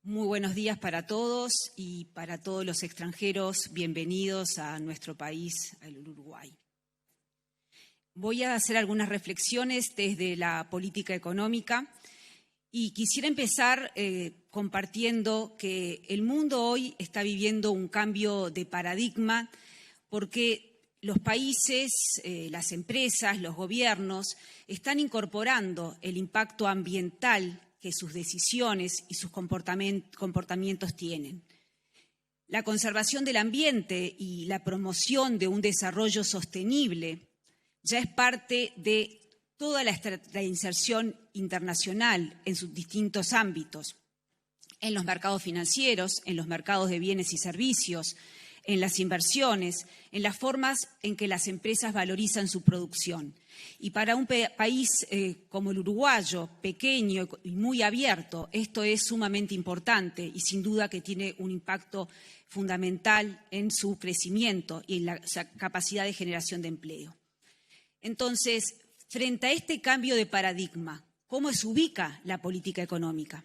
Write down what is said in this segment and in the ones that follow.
Muy buenos días para todos y para todos los extranjeros. Bienvenidos a nuestro país, al Uruguay. Voy a hacer algunas reflexiones desde la política económica y quisiera empezar compartiendo que el mundo hoy está viviendo un cambio de paradigma porque los países, las empresas, los gobiernos están incorporando el impacto ambiental que sus decisiones y sus comportamientos tienen. La conservación del ambiente y la promoción de un desarrollo sostenible ya es parte de toda la inserción internacional en sus distintos ámbitos, en los mercados financieros, en los mercados de bienes y servicios, en las inversiones, en las formas en que las empresas valorizan su producción. Y para un país como el uruguayo, pequeño y muy abierto, esto es sumamente importante y sin duda que tiene un impacto fundamental en su crecimiento y en la capacidad de generación de empleo. Entonces, frente a este cambio de paradigma, ¿cómo se ubica la política económica?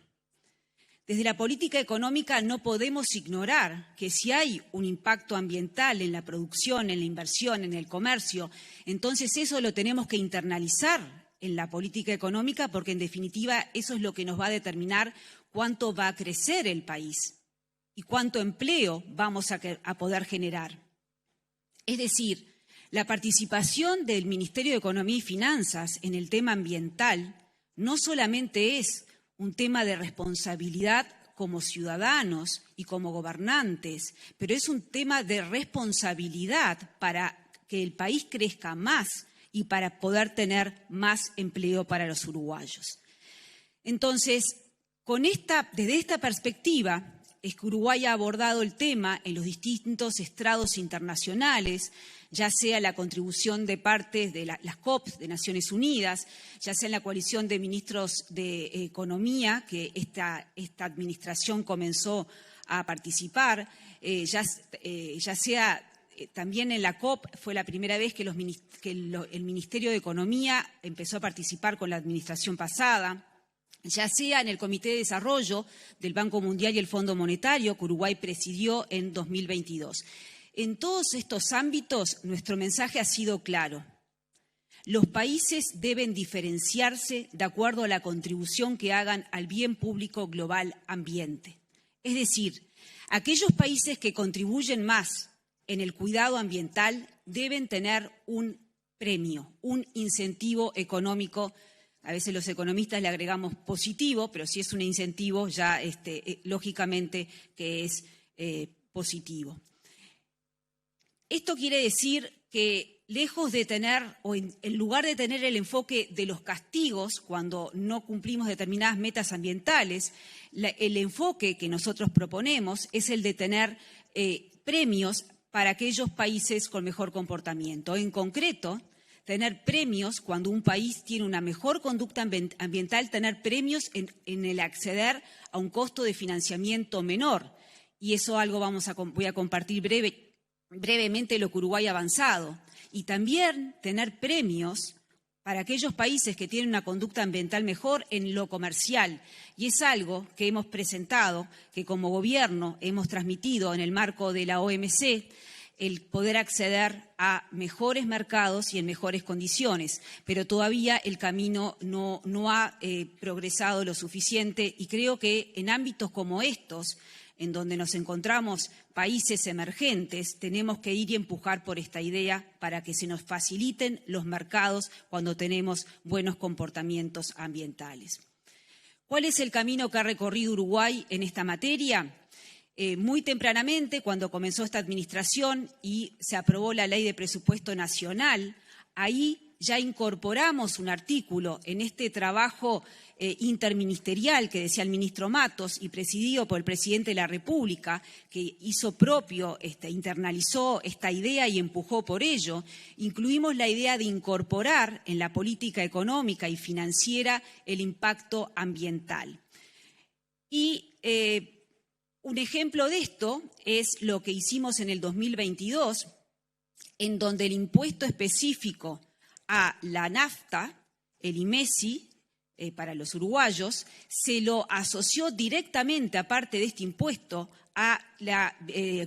Desde la política económica no podemos ignorar que si hay un impacto ambiental en la producción, en la inversión, en el comercio, entonces eso lo tenemos que internalizar en la política económica porque en definitiva eso es lo que nos va a determinar cuánto va a crecer el país y cuánto empleo vamos a poder generar. Es decir, la participación del Ministerio de Economía y Finanzas en el tema ambiental no solamente es un tema de responsabilidad como ciudadanos y como gobernantes, pero es un tema de responsabilidad para que el país crezca más y para poder tener más empleo para los uruguayos. Entonces, desde esta perspectiva, es que Uruguay ha abordado el tema en los distintos estrados internacionales, ya sea la contribución de partes de las COP de Naciones Unidas, ya sea en la coalición de ministros de Economía, que esta administración comenzó a participar, ya sea también en la COP, fue la primera vez que el Ministerio de Economía empezó a participar con la administración pasada, ya sea en el Comité de Desarrollo del Banco Mundial y el Fondo Monetario, que Uruguay presidió en 2022. En todos estos ámbitos, nuestro mensaje ha sido claro. Los países deben diferenciarse de acuerdo a la contribución que hagan al bien público global ambiente. Es decir, aquellos países que contribuyen más en el cuidado ambiental deben tener un premio, un incentivo económico. A veces los economistas le agregamos positivo, pero si es un incentivo ya lógicamente que es positivo. Esto quiere decir que lejos de tener, o en lugar de tener el enfoque de los castigos cuando no cumplimos determinadas metas ambientales, el enfoque que nosotros proponemos es el de tener premios para aquellos países con mejor comportamiento. En concreto, tener premios cuando un país tiene una mejor conducta ambiental, tener premios en el acceder a un costo de financiamiento menor. Y eso algo voy a compartir brevemente lo que Uruguay ha avanzado. Y también tener premios para aquellos países que tienen una conducta ambiental mejor en lo comercial. Y es algo que hemos presentado, que como gobierno hemos transmitido en el marco de la OMC, el poder acceder a mejores mercados y en mejores condiciones, pero todavía el camino no ha progresado lo suficiente y creo que en ámbitos como estos, en donde nos encontramos países emergentes, tenemos que ir y empujar por esta idea para que se nos faciliten los mercados cuando tenemos buenos comportamientos ambientales. ¿Cuál es el camino que ha recorrido Uruguay en esta materia? Muy tempranamente, cuando comenzó esta administración y se aprobó la Ley de Presupuesto Nacional, ahí ya incorporamos un artículo en este trabajo interministerial que decía el ministro Matos y presidido por el presidente de la República, que hizo propio, internalizó esta idea y empujó por ello. Incluimos la idea de incorporar en la política económica y financiera el impacto ambiental. Y un ejemplo de esto es lo que hicimos en el 2022, en donde el impuesto específico a la nafta, el IMESI, para los uruguayos, se lo asoció directamente, aparte de este impuesto, a la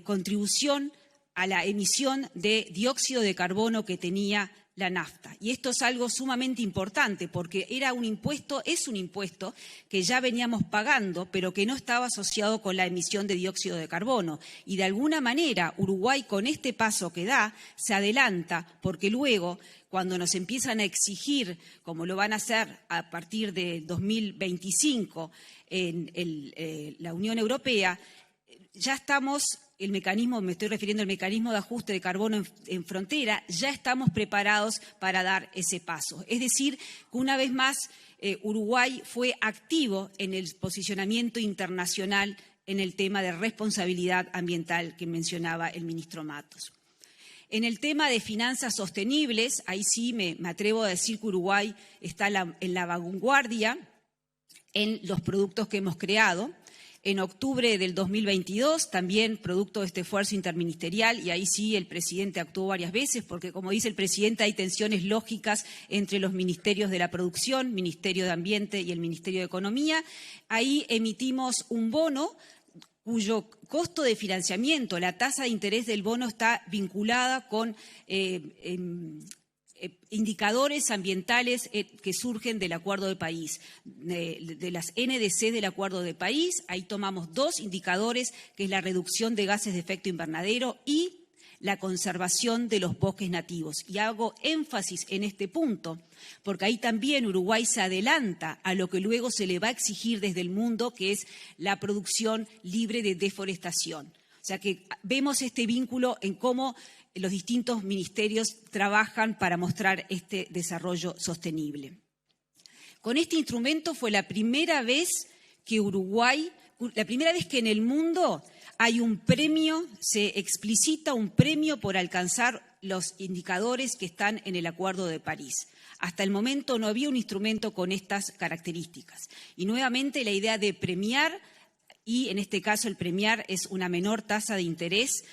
contribución a la emisión de dióxido de carbono que tenía la nafta. Y esto es algo sumamente importante porque es un impuesto que ya veníamos pagando, pero que no estaba asociado con la emisión de dióxido de carbono. Y de alguna manera Uruguay, con este paso que da, se adelanta, porque luego, cuando nos empiezan a exigir, como lo van a hacer a partir de 2025 en la Unión Europea, ya estamos, el mecanismo, me estoy refiriendo al mecanismo de ajuste de carbono en frontera, ya estamos preparados para dar ese paso. Es decir, que una vez más Uruguay fue activo en el posicionamiento internacional en el tema de responsabilidad ambiental que mencionaba el ministro Matos. En el tema de finanzas sostenibles, ahí sí me atrevo a decir que Uruguay está en la vanguardia en los productos que hemos creado. En octubre del 2022, también producto de este esfuerzo interministerial, y ahí sí el presidente actuó varias veces, porque como dice el presidente, hay tensiones lógicas entre los ministerios de la producción, Ministerio de Ambiente y el Ministerio de Economía. Ahí emitimos un bono cuyo costo de financiamiento, la tasa de interés del bono está vinculada con indicadores ambientales que surgen del Acuerdo de París, de las NDC del Acuerdo de París. Ahí tomamos dos indicadores, que es la reducción de gases de efecto invernadero y la conservación de los bosques nativos. Y hago énfasis en este punto, porque ahí también Uruguay se adelanta a lo que luego se le va a exigir desde el mundo, que es la producción libre de deforestación. O sea que vemos este vínculo en cómo los distintos ministerios trabajan para mostrar este desarrollo sostenible. Con este instrumento fue la primera vez que en el mundo hay un premio, se explicita un premio por alcanzar los indicadores que están en el Acuerdo de París. Hasta el momento no había un instrumento con estas características. Y nuevamente la idea de premiar, y en este caso el premiar es una menor tasa de interés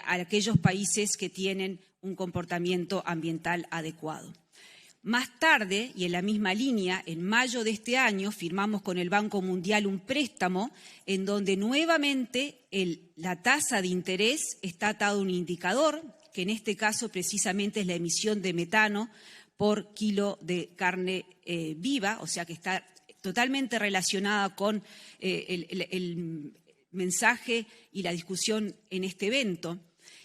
a aquellos países que tienen un comportamiento ambiental adecuado. Más tarde, y en la misma línea, en mayo de este año, firmamos con el Banco Mundial un préstamo en donde nuevamente la tasa de interés está atado a un indicador, que en este caso precisamente es la emisión de metano por kilo de carne viva, o sea que está totalmente relacionada con el mensaje y la discusión en este evento.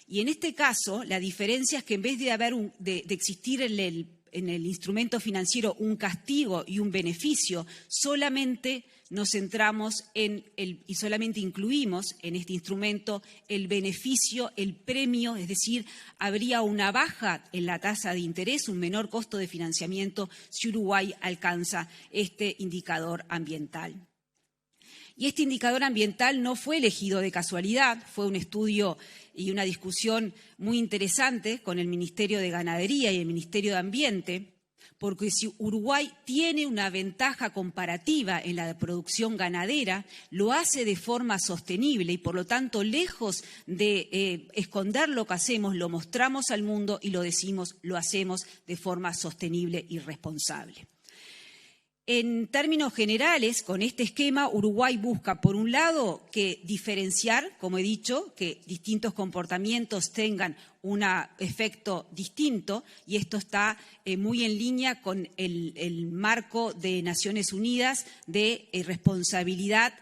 Y en este caso, la diferencia es que en vez de existir en el instrumento financiero un castigo y un beneficio, solamente nos centramos y solamente incluimos en este instrumento el beneficio, el premio, es decir, habría una baja en la tasa de interés, un menor costo de financiamiento si Uruguay alcanza este indicador ambiental. Y este indicador ambiental no fue elegido de casualidad, fue un estudio y una discusión muy interesante con el Ministerio de Ganadería y el Ministerio de Ambiente, porque si Uruguay tiene una ventaja comparativa en la producción ganadera, lo hace de forma sostenible y, por lo tanto, lejos de esconder lo que hacemos, lo mostramos al mundo y lo decimos, lo hacemos de forma sostenible y responsable. En términos generales, con este esquema, Uruguay busca, por un lado, que diferenciar, como he dicho, que distintos comportamientos tengan un efecto distinto, y esto está muy en línea con el marco de Naciones Unidas de responsabilidad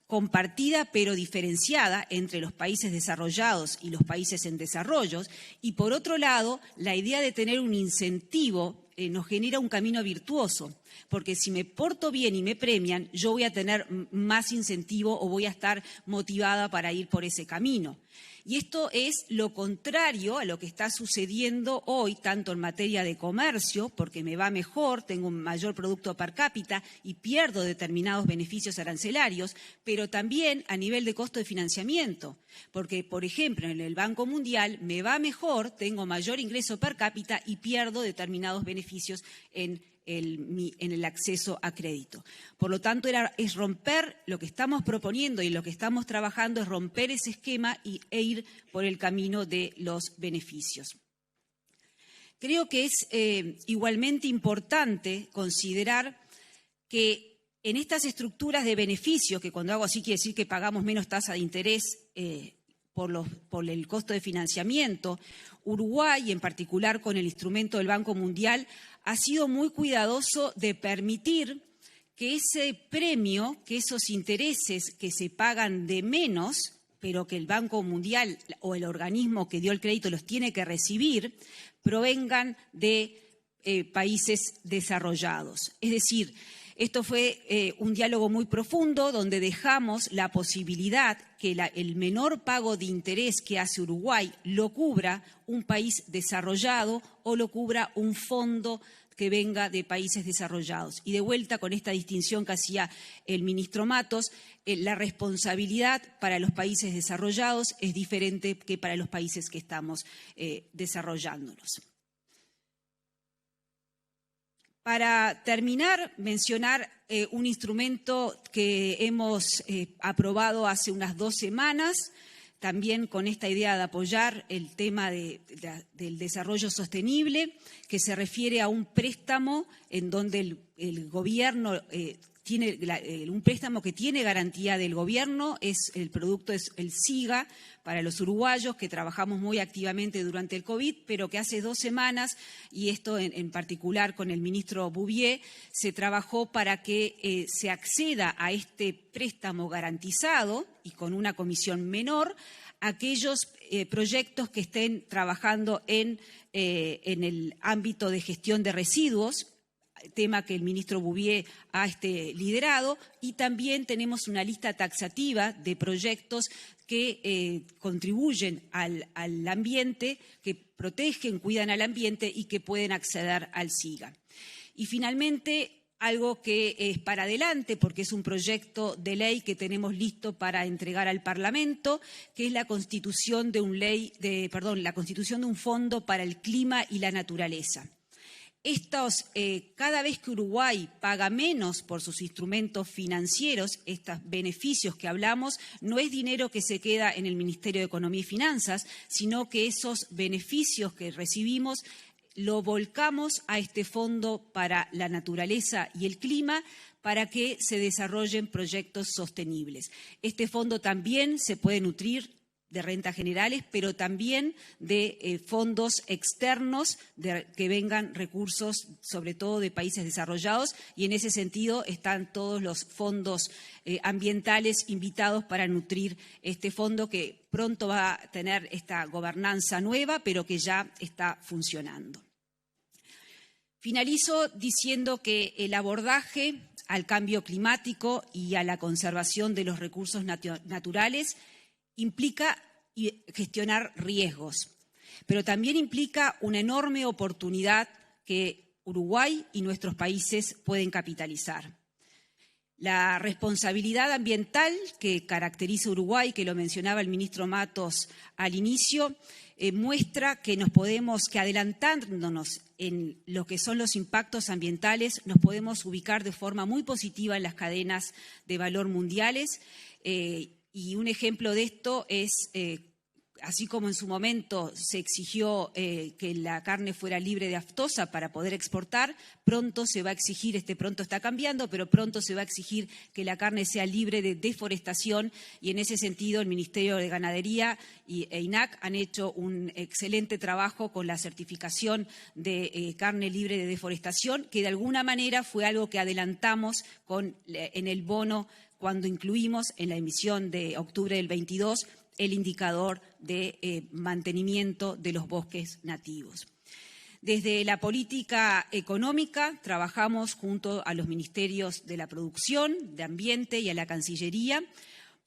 compartida pero diferenciada entre los países desarrollados y los países en desarrollo. Y por otro lado, la idea de tener un incentivo nos genera un camino virtuoso, porque si me porto bien y me premian, yo voy a tener más incentivo o voy a estar motivada para ir por ese camino. Y esto es lo contrario a lo que está sucediendo hoy, tanto en materia de comercio, porque me va mejor, tengo un mayor producto per cápita y pierdo determinados beneficios arancelarios, pero también a nivel de costo de financiamiento, porque, por ejemplo, en el Banco Mundial me va mejor, tengo mayor ingreso per cápita y pierdo determinados beneficios en el acceso a crédito. Por lo tanto, es romper lo que estamos proponiendo y lo que estamos trabajando es romper ese esquema e ir por el camino de los beneficios. Creo que es igualmente importante considerar que en estas estructuras de beneficio, que cuando hago así quiere decir que pagamos menos tasa de interés por el costo de financiamiento, Uruguay, en particular con el instrumento del Banco Mundial, ha sido muy cuidadoso de permitir que ese premio, que esos intereses que se pagan de menos, pero que el Banco Mundial o el organismo que dio el crédito los tiene que recibir, provengan de países desarrollados. Es decir, esto fue un diálogo muy profundo donde dejamos la posibilidad que el menor pago de interés que hace Uruguay lo cubra un país desarrollado o lo cubra un fondo que venga de países desarrollados. Y de vuelta con esta distinción que hacía el ministro Matos, la responsabilidad para los países desarrollados es diferente que para los países que estamos desarrollándonos. Para terminar, mencionar un instrumento que hemos aprobado hace unas 2 semanas, también con esta idea de apoyar el tema del desarrollo sostenible, que se refiere a un préstamo en donde el gobierno tiene un préstamo que tiene garantía del gobierno, el producto es el SIGA para los uruguayos, que trabajamos muy activamente durante el COVID, pero que hace 2 semanas, y esto en particular con el ministro Bouvier, se trabajó para que se acceda a este préstamo garantizado y con una comisión menor a aquellos proyectos que estén trabajando en el ámbito de gestión de residuos, tema que el ministro Bouvier ha liderado, y también tenemos una lista taxativa de proyectos que contribuyen al ambiente, que protegen, cuidan al ambiente y que pueden acceder al SIGA. Y finalmente, algo que es para adelante, porque es un proyecto de ley que tenemos listo para entregar al Parlamento, que es la constitución de la constitución de un fondo para el clima y la naturaleza. Cada vez que Uruguay paga menos por sus instrumentos financieros, estos beneficios que hablamos, no es dinero que se queda en el Ministerio de Economía y Finanzas, sino que esos beneficios que recibimos lo volcamos a este fondo para la naturaleza y el clima para que se desarrollen proyectos sostenibles. Este fondo también se puede nutrir de rentas generales, pero también de fondos externos que vengan recursos, sobre todo de países desarrollados, y en ese sentido están todos los fondos ambientales invitados para nutrir este fondo que pronto va a tener esta gobernanza nueva, pero que ya está funcionando. Finalizo diciendo que el abordaje al cambio climático y a la conservación de los recursos naturales implica gestionar riesgos, pero también implica una enorme oportunidad que Uruguay y nuestros países pueden capitalizar. La responsabilidad ambiental que caracteriza a Uruguay, que lo mencionaba el ministro Matos al inicio, muestra que adelantándonos en lo que son los impactos ambientales, nos podemos ubicar de forma muy positiva en las cadenas de valor mundiales. Y un ejemplo de esto es, así como en su momento se exigió que la carne fuera libre de aftosa para poder exportar, pronto se va a exigir, pronto está cambiando, pero pronto se va a exigir que la carne sea libre de deforestación, y en ese sentido el Ministerio de Ganadería e INAC han hecho un excelente trabajo con la certificación de carne libre de deforestación, que de alguna manera fue algo que adelantamos en el bono cuando incluimos en la emisión de octubre del 22 el indicador de mantenimiento de los bosques nativos. Desde la política económica trabajamos junto a los ministerios de la producción, de ambiente y a la Cancillería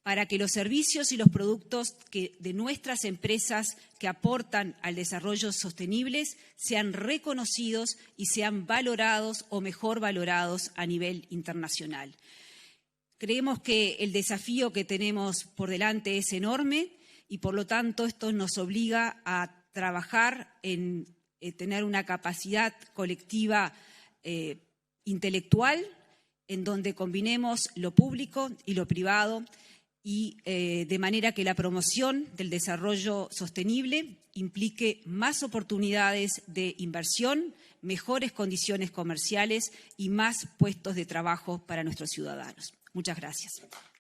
para que los servicios y los productos de nuestras empresas que aportan al desarrollo sostenible sean reconocidos y sean valorados o mejor valorados a nivel internacional. Creemos que el desafío que tenemos por delante es enorme y, por lo tanto, esto nos obliga a trabajar en tener una capacidad colectiva intelectual en donde combinemos lo público y lo privado, y de manera que la promoción del desarrollo sostenible implique más oportunidades de inversión, mejores condiciones comerciales y más puestos de trabajo para nuestros ciudadanos. Muchas gracias.